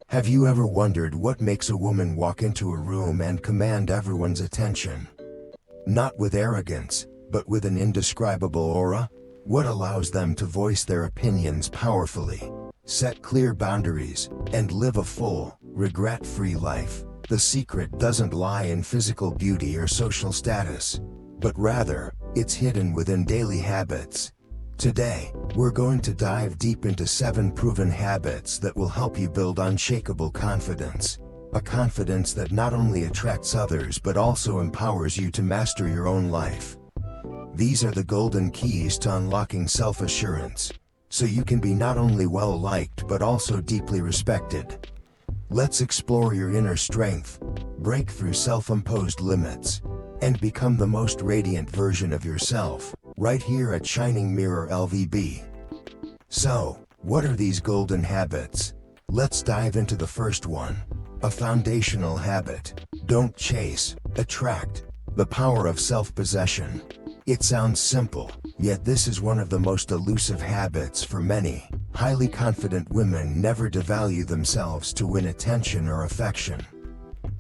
Have you ever wondered what makes a woman walk into a room and command everyone's attention? Not with arrogance, but with an indescribable aura? What allows them to voice their opinions powerfully, set clear boundaries, and live a full, regret-free life? The secret doesn't lie in physical beauty or social status, but rather, it's hidden within daily habits. Today, we're going to dive deep into 7 proven habits that will help you build unshakable confidence. A confidence that not only attracts others but also empowers you to master your own life. These are the golden keys to unlocking self-assurance, so you can be not only well-liked but also deeply respected. Let's explore your inner strength, break through self-imposed limits, and become the most radiant version of yourself, right here at Shining Mirror-LVB. So, what are these golden habits? Let's dive into the first one. A foundational habit. Don't chase, attract. The power of self-possession. It sounds simple, yet this is one of the most elusive habits for many. Highly confident women never devalue themselves to win attention or affection.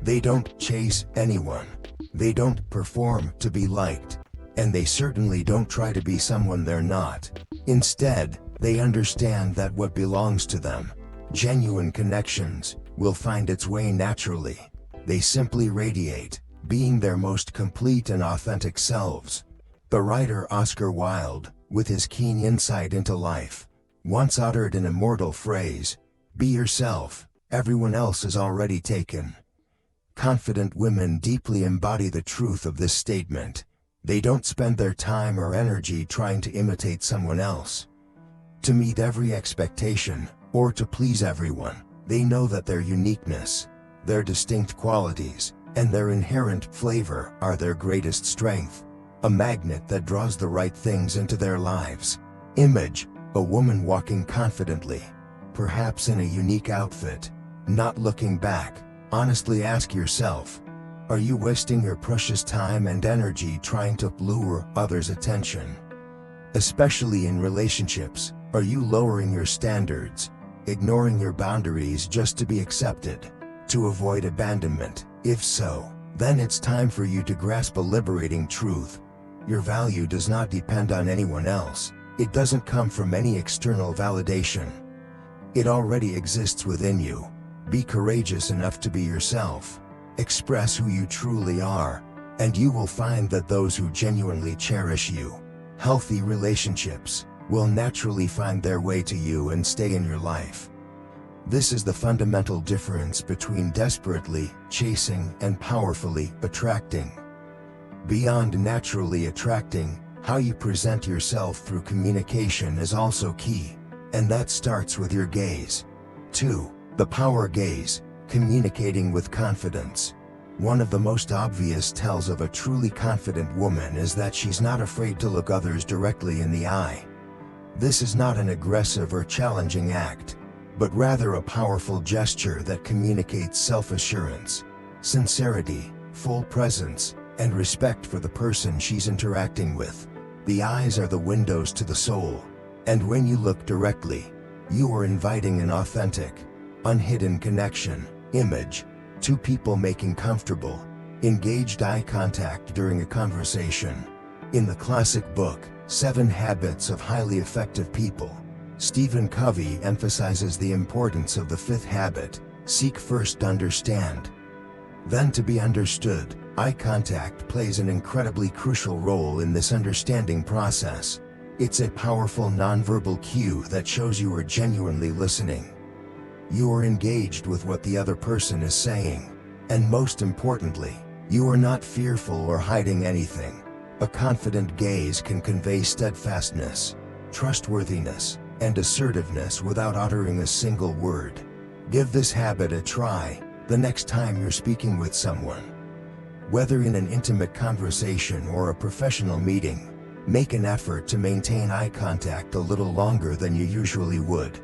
They don't chase anyone. They don't perform to be liked. And they certainly don't try to be someone they're not. Instead, they understand that what belongs to them, genuine connections, will find its way naturally. They simply radiate, being their most complete and authentic selves. The writer Oscar Wilde, with his keen insight into life, once uttered an immortal phrase, "Be yourself, everyone else is already taken." Confident women deeply embody the truth of this statement. They don't spend their time or energy trying to imitate someone else, to meet every expectation, or to please everyone. They know that their uniqueness, their distinct qualities, and their inherent flavor are their greatest strength, a magnet that draws the right things into their lives. Image, a woman walking confidently, perhaps in a unique outfit, not looking back. Honestly ask yourself, are you wasting your precious time and energy trying to lure others' attention? Especially in relationships, are you lowering your standards, ignoring your boundaries just to be accepted, to avoid abandonment? If so, then it's time for you to grasp a liberating truth. Your value does not depend on anyone else. It doesn't come from any external validation. It already exists within you. Be courageous enough to be yourself. Express who you truly are, and you will find that those who genuinely cherish you, healthy relationships, will naturally find their way to you and stay in your life. This is the fundamental difference between desperately chasing and powerfully attracting. Beyond naturally attracting, how you present yourself through communication is also key, and that starts with your gaze. 2. The power gaze, communicating with confidence. One of the most obvious tells of a truly confident woman is that she's not afraid to look others directly in the eye. This is not an aggressive or challenging act, but rather a powerful gesture that communicates self-assurance, sincerity, full presence, and respect for the person she's interacting with. The eyes are the windows to the soul, and when you look directly, you are inviting an authentic, unhidden connection. Image, 2 people making comfortable, engaged eye contact during a conversation. In the classic book, 7 Habits of Highly Effective People, Stephen Covey emphasizes the importance of the 5th habit: seek first to understand, then to be understood. Eye contact plays an incredibly crucial role in this understanding process. It's a powerful nonverbal cue that shows you are genuinely listening. You are engaged with what the other person is saying, and most importantly, you are not fearful or hiding anything. A confident gaze can convey steadfastness, trustworthiness, and assertiveness without uttering a single word. Give this habit a try the next time you're speaking with someone. Whether in an intimate conversation or a professional meeting, make an effort to maintain eye contact a little longer than you usually would.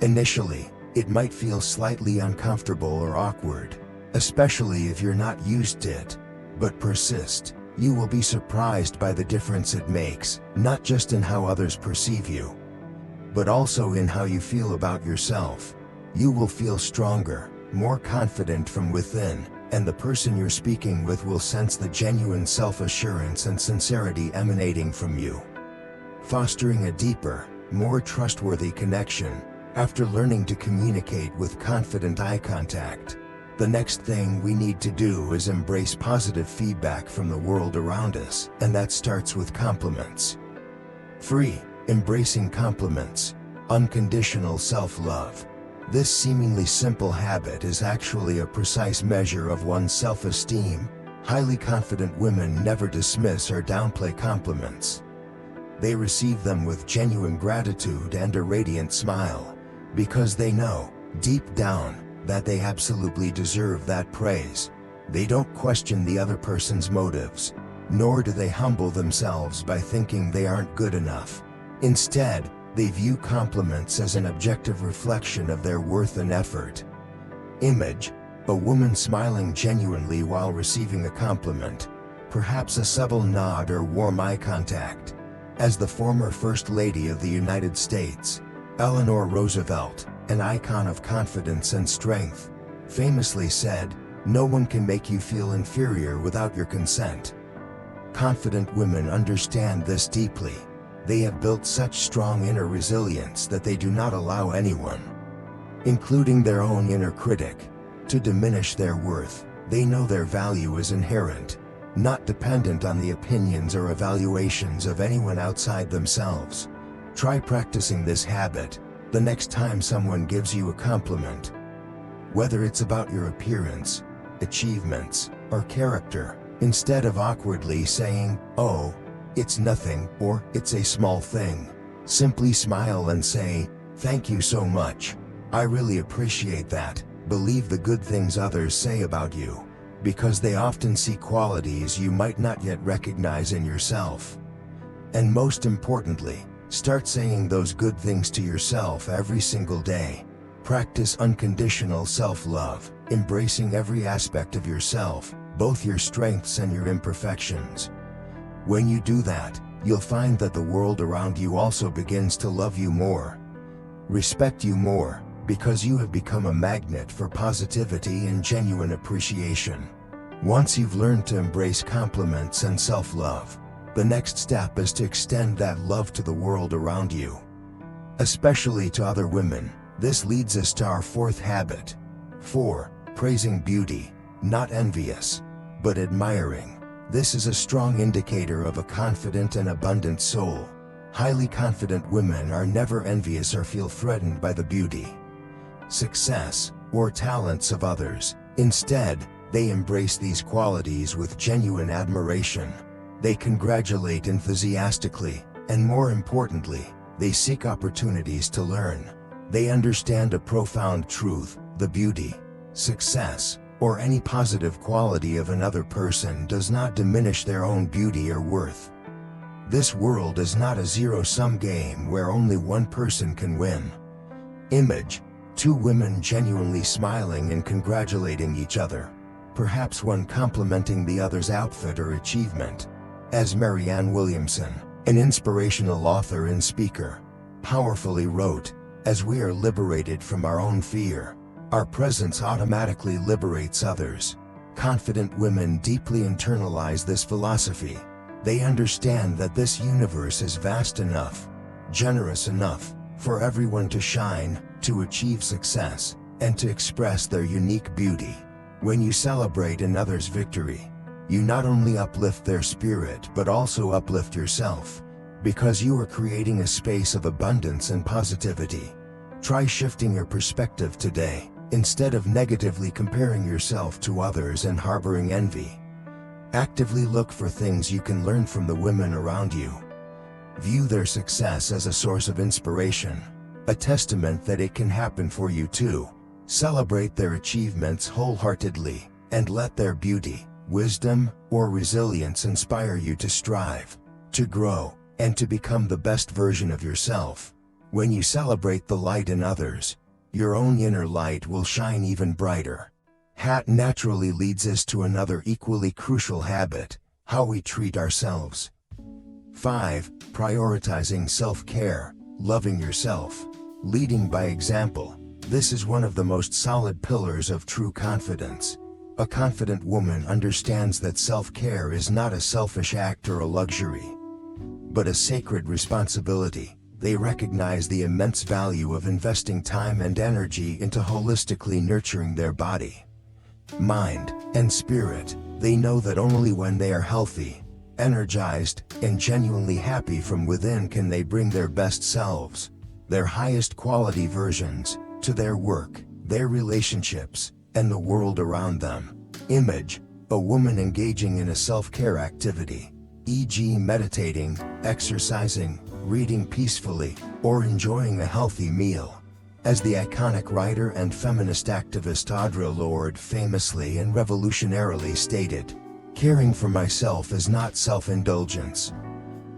Initially, it might feel slightly uncomfortable or awkward, especially if you're not used to it, but persist. You will be surprised by the difference it makes, not just in how others perceive you, but also in how you feel about yourself. You will feel stronger, more confident from within, and the person you're speaking with will sense the genuine self-assurance and sincerity emanating from you, fostering a deeper, more trustworthy connection. After learning to communicate with confident eye contact, the next thing we need to do is embrace positive feedback from the world around us, and that starts with compliments. Embracing compliments. Unconditional self-love. This seemingly simple habit is actually a precise measure of one's self-esteem. Highly confident women never dismiss or downplay compliments. They receive them with genuine gratitude and a radiant smile, because they know, deep down, that they absolutely deserve that praise. They don't question the other person's motives, nor do they humble themselves by thinking they aren't good enough. Instead, they view compliments as an objective reflection of their worth and effort. Image: a woman smiling genuinely while receiving a compliment, perhaps a subtle nod or warm eye contact. As the former First Lady of the United States, Eleanor Roosevelt, an icon of confidence and strength, famously said, "No one can make you feel inferior without your consent." Confident women understand this deeply. They have built such strong inner resilience that they do not allow anyone, including their own inner critic, to diminish their worth. They know their value is inherent, not dependent on the opinions or evaluations of anyone outside themselves. Try practicing this habit the next time someone gives you a compliment. Whether it's about your appearance, achievements, or character, instead of awkwardly saying, "Oh, it's nothing," or "It's a small thing," simply smile and say, "Thank you so much. I really appreciate that." Believe the good things others say about you, because they often see qualities you might not yet recognize in yourself. And most importantly, start saying those good things to yourself every single day. Practice unconditional self-love, embracing every aspect of yourself, both your strengths and your imperfections. When you do that, you'll find that the world around you also begins to love you more, respect you more, because you have become a magnet for positivity and genuine appreciation. Once you've learned to embrace compliments and self-love, the next step is to extend that love to the world around you, especially to other women. This leads us to our fourth habit. 4. Praising beauty. Not envious, but admiring. This is a strong indicator of a confident and abundant soul. Highly confident women are never envious or feel threatened by the beauty, success, or talents of others. Instead, they embrace these qualities with genuine admiration. They congratulate enthusiastically, and more importantly, they seek opportunities to learn. They understand a profound truth: the beauty, success, or any positive quality of another person does not diminish their own beauty or worth. This world is not a zero-sum game where only one person can win. Image: two women genuinely smiling and congratulating each other, perhaps one complimenting the other's outfit or achievement. As Marianne Williamson, an inspirational author and speaker, powerfully wrote, "As we are liberated from our own fear, our presence automatically liberates others." Confident women deeply internalize this philosophy. They understand that this universe is vast enough, generous enough, for everyone to shine, to achieve success, and to express their unique beauty. When you celebrate another's victory, you not only uplift their spirit but also uplift yourself, because you are creating a space of abundance and positivity. Try shifting your perspective today. Instead of negatively comparing yourself to others and harboring envy, actively look for things you can learn from the women around you. View their success as a source of inspiration, a testament that it can happen for you too. Celebrate their achievements wholeheartedly, and let their beauty, wisdom, or resilience inspire you to strive, to grow, and to become the best version of yourself. When you celebrate the light in others, your own inner light will shine even brighter. That naturally leads us to another equally crucial habit: how we treat ourselves. 5. Prioritizing self-care. Loving yourself. Leading by example. This is one of the most solid pillars of true confidence. A confident woman understands that self-care is not a selfish act or a luxury, but a sacred responsibility. They recognize the immense value of investing time and energy into holistically nurturing their body, mind, and spirit. They know that only when they are healthy, energized, and genuinely happy from within can they bring their best selves, their highest quality versions, to their work, their relationships, and the world around them. Image: a woman engaging in a self-care activity, e.g. meditating, exercising, reading peacefully, or enjoying a healthy meal. As the iconic writer and feminist activist Audre Lorde famously and revolutionarily stated, "Caring for myself is not self-indulgence.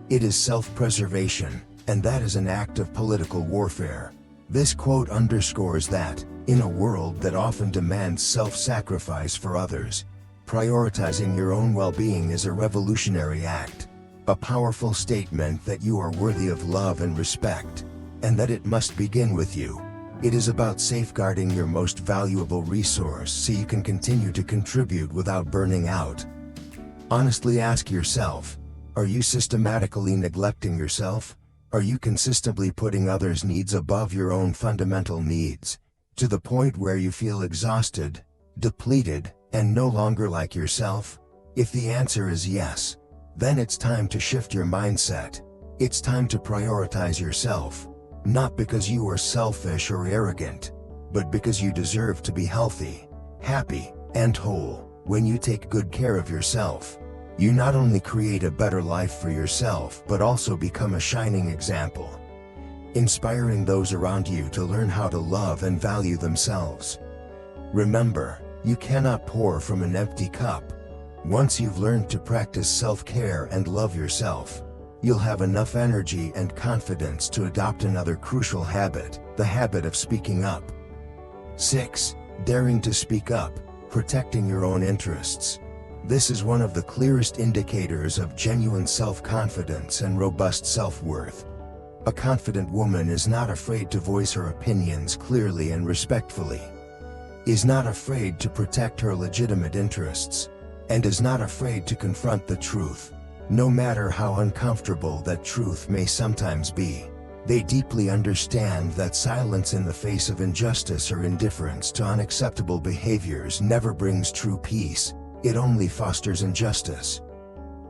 It is self-preservation, and that is an act of political warfare." This quote underscores that, in a world that often demands self-sacrifice for others, prioritizing your own well-being is a revolutionary act, a powerful statement that you are worthy of love and respect, and that it must begin with you. It is about safeguarding your most valuable resource so you can continue to contribute without burning out. Honestly ask yourself, are you systematically neglecting yourself? Are you consistently putting others' needs above your own fundamental needs, to the point where you feel exhausted, depleted, and no longer like yourself? If the answer is yes, then it's time to shift your mindset. It's time to prioritize yourself, not because you are selfish or arrogant, but because you deserve to be healthy, happy, and whole. When you take good care of yourself, you not only create a better life for yourself but also become a shining example, inspiring those around you to learn how to love and value themselves. Remember, you cannot pour from an empty cup. Once you've learned to practice self-care and love yourself, you'll have enough energy and confidence to adopt another crucial habit, the habit of speaking up. 6. Daring to speak up, protecting your own interests. This is one of the clearest indicators of genuine self-confidence and robust self-worth. A confident woman is not afraid to voice her opinions clearly and respectfully, is not afraid to protect her legitimate interests, and is not afraid to confront the truth, no matter how uncomfortable that truth may sometimes be. They deeply understand that silence in the face of injustice or indifference to unacceptable behaviors never brings true peace. It only fosters injustice,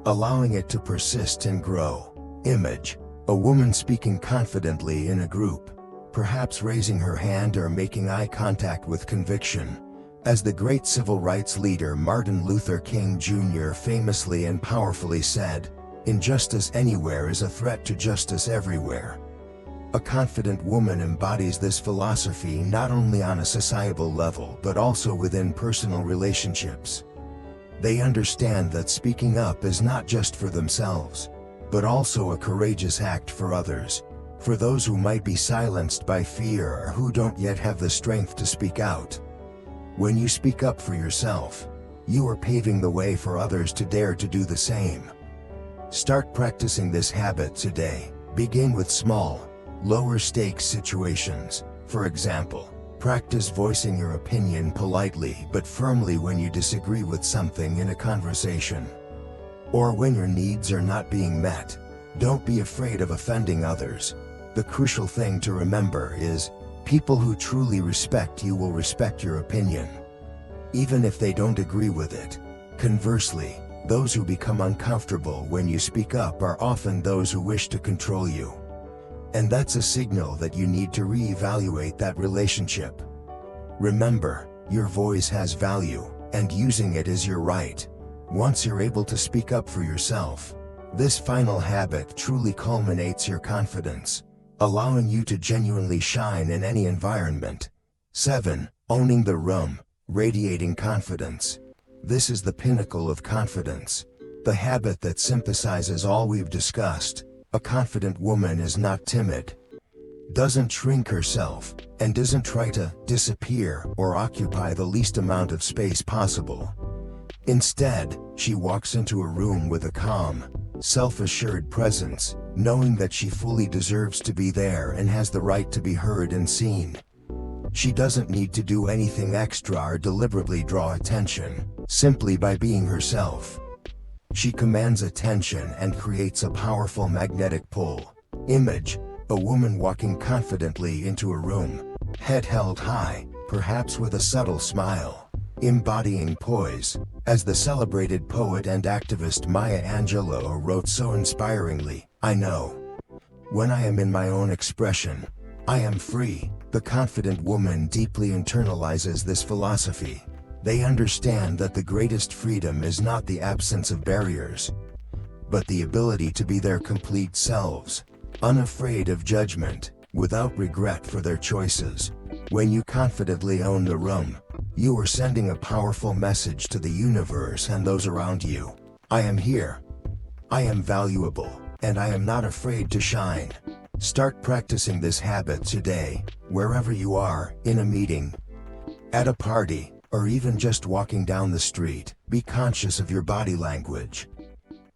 allowing it to persist and grow. Image: a woman speaking confidently in a group, perhaps raising her hand or making eye contact with conviction. As the great civil rights leader Martin Luther King Jr. famously and powerfully said, "Injustice anywhere is a threat to justice everywhere." A confident woman embodies this philosophy not only on a societal level but also within personal relationships. They understand that speaking up is not just for themselves, but also a courageous act for others, for those who might be silenced by fear or who don't yet have the strength to speak out. When you speak up for yourself, you are paving the way for others to dare to do the same. Start practicing this habit today. Begin with small, lower-stakes situations. For example, practice voicing your opinion politely but firmly when you disagree with something in a conversation, or when your needs are not being met. Don't be afraid of offending others. The crucial thing to remember is, people who truly respect you will respect your opinion, even if they don't agree with it. Conversely, those who become uncomfortable when you speak up are often those who wish to control you. And that's a signal that you need to reevaluate that relationship. Remember, your voice has value, and using it is your right. Once you're able to speak up for yourself, this final habit truly culminates your confidence, allowing you to genuinely shine in any environment. 7. Owning the room, radiating confidence. This is the pinnacle of confidence, the habit that synthesizes all we've discussed. A confident woman is not timid, doesn't shrink herself, and doesn't try to disappear or occupy the least amount of space possible. Instead, she walks into a room with a calm, self-assured presence, knowing that she fully deserves to be there and has the right to be heard and seen. She doesn't need to do anything extra or deliberately draw attention, simply by being herself. She commands attention and creates a powerful magnetic pull. Image: a woman walking confidently into a room, head held high, perhaps with a subtle smile, embodying poise. As the celebrated poet and activist Maya Angelou wrote so inspiringly, "I know. When I am in my own expression, I am free." The confident woman deeply internalizes this philosophy. They understand that the greatest freedom is not the absence of barriers, but the ability to be their complete selves, unafraid of judgment, without regret for their choices. When you confidently own the room, you are sending a powerful message to the universe and those around you. I am here. I am valuable, and I am not afraid to shine. Start practicing this habit today, wherever you are, in a meeting, at a party, or even just walking down the street. Be conscious of your body language.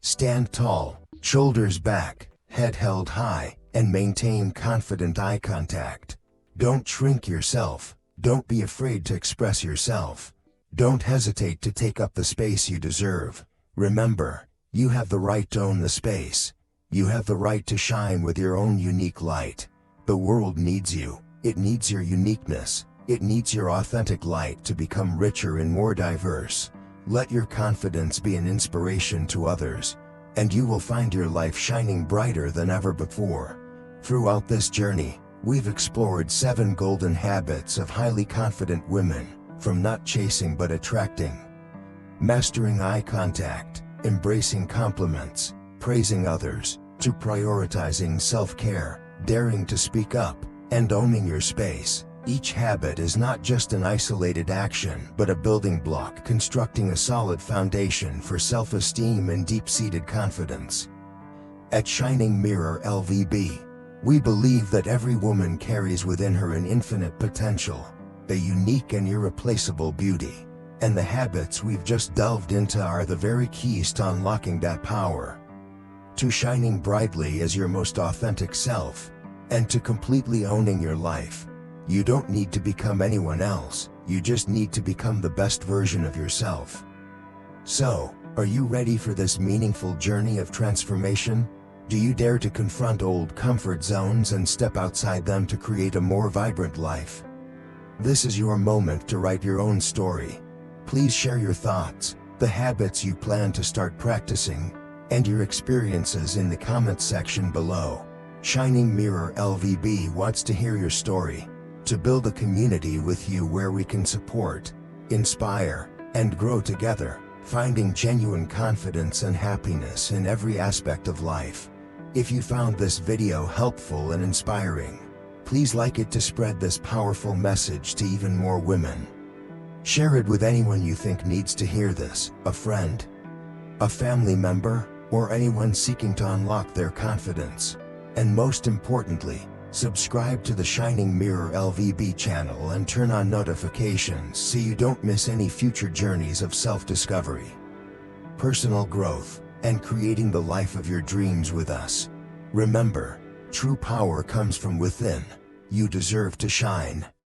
Stand tall, shoulders back, head held high, and maintain confident eye contact. Don't shrink yourself. Don't be afraid to express yourself. Don't hesitate to take up the space you deserve. Remember, you have the right to own the space. You have the right to shine with your own unique light. The world needs you. It needs your uniqueness. It needs your authentic light to become richer and more diverse. Let your confidence be an inspiration to others, and you will find your life shining brighter than ever before. Throughout this journey, we've explored 7 golden habits of highly confident women, from not chasing but attracting, mastering eye contact, embracing compliments, praising others, to prioritizing self-care, daring to speak up, and owning your space. Each habit is not just an isolated action, but a building block constructing a solid foundation for self-esteem and deep-seated confidence. At Shining Mirror-LVB, we believe that every woman carries within her an infinite potential, a unique and irreplaceable beauty, and the habits we've just delved into are the very keys to unlocking that power, to shining brightly as your most authentic self, and to completely owning your life. You don't need to become anyone else, you just need to become the best version of yourself. So, are you ready for this meaningful journey of transformation? Do you dare to confront old comfort zones and step outside them to create a more vibrant life? This is your moment to write your own story. Please share your thoughts, the habits you plan to start practicing, and your experiences in the comments section below. Shining Mirror-LVB wants to hear your story, to build a community with you where we can support, inspire, and grow together, finding genuine confidence and happiness in every aspect of life. If you found this video helpful and inspiring, please like it to spread this powerful message to even more women. Share it with anyone you think needs to hear this, a friend, a family member, or anyone seeking to unlock their confidence. And most importantly, subscribe to the Shining Mirror-LVB channel and turn on notifications so you don't miss any future journeys of self-discovery, personal growth, and creating the life of your dreams with us. Remember, true power comes from within. You deserve to shine.